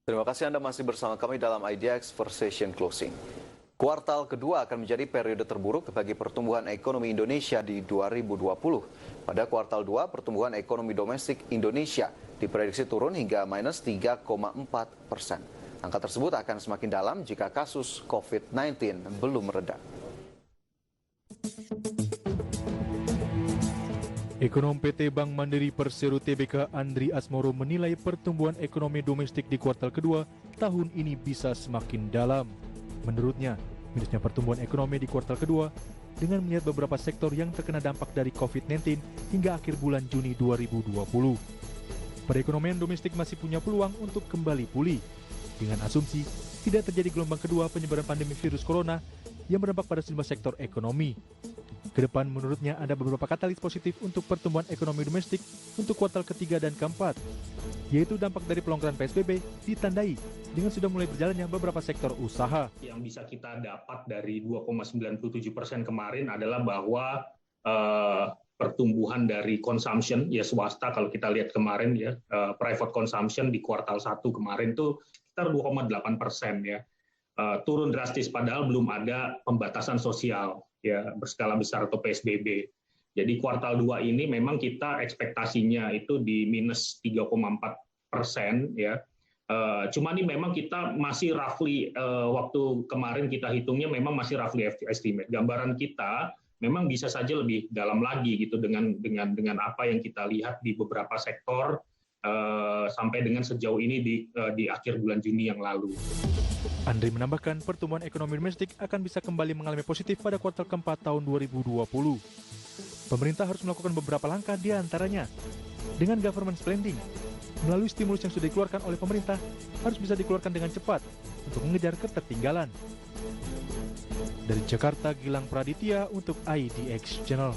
Terima kasih Anda masih bersama kami dalam IDX First Session Closing. Kuartal kedua akan menjadi periode terburuk bagi pertumbuhan ekonomi Indonesia di 2020. Pada kuartal 2, pertumbuhan ekonomi domestik Indonesia diprediksi turun hingga minus 3,4%. Angka tersebut akan semakin dalam jika kasus COVID-19 belum mereda. Ekonom PT Bank Mandiri Persero Tbk Andri Asmoro menilai pertumbuhan ekonomi domestik di kuartal kedua tahun ini bisa semakin dalam. Menurutnya, minusnya pertumbuhan ekonomi di kuartal kedua dengan melihat beberapa sektor yang terkena dampak dari COVID-19 hingga akhir bulan Juni 2020. Perekonomian domestik masih punya peluang untuk kembali pulih, dengan asumsi tidak terjadi gelombang kedua penyebaran pandemi virus corona yang berdampak pada sejumlah sektor ekonomi. Kedepan menurutnya ada beberapa katalis positif untuk pertumbuhan ekonomi domestik untuk kuartal ketiga dan keempat, yaitu dampak dari pelonggaran PSBB ditandai dengan sudah mulai berjalannya beberapa sektor usaha. Yang bisa kita dapat dari 2,97% kemarin adalah bahwa pertumbuhan dari consumption ya swasta kalau kita lihat kemarin ya private consumption di kuartal 1 kemarin tuh sekitar 2,8% ya. Turun drastis padahal belum ada pembatasan sosial ya berskala besar atau PSBB. Jadi kuartal 2 ini memang kita ekspektasinya itu di minus 3,4% ya. Cuma ini memang kita masih roughly waktu kemarin kita hitungnya memang masih roughly estimate. Gambaran kita memang bisa saja lebih dalam lagi gitu dengan apa yang kita lihat di beberapa sektor sampai dengan sejauh ini di akhir bulan Juni yang lalu. Andri menambahkan pertumbuhan ekonomi domestik akan bisa kembali mengalami positif pada kuartal keempat tahun 2020. Pemerintah harus melakukan beberapa langkah di antaranya dengan government spending. Melalui stimulus yang sudah dikeluarkan oleh pemerintah harus bisa dikeluarkan dengan cepat untuk mengejar ketertinggalan. Dari Jakarta, Gilang Praditya untuk IDX Channel.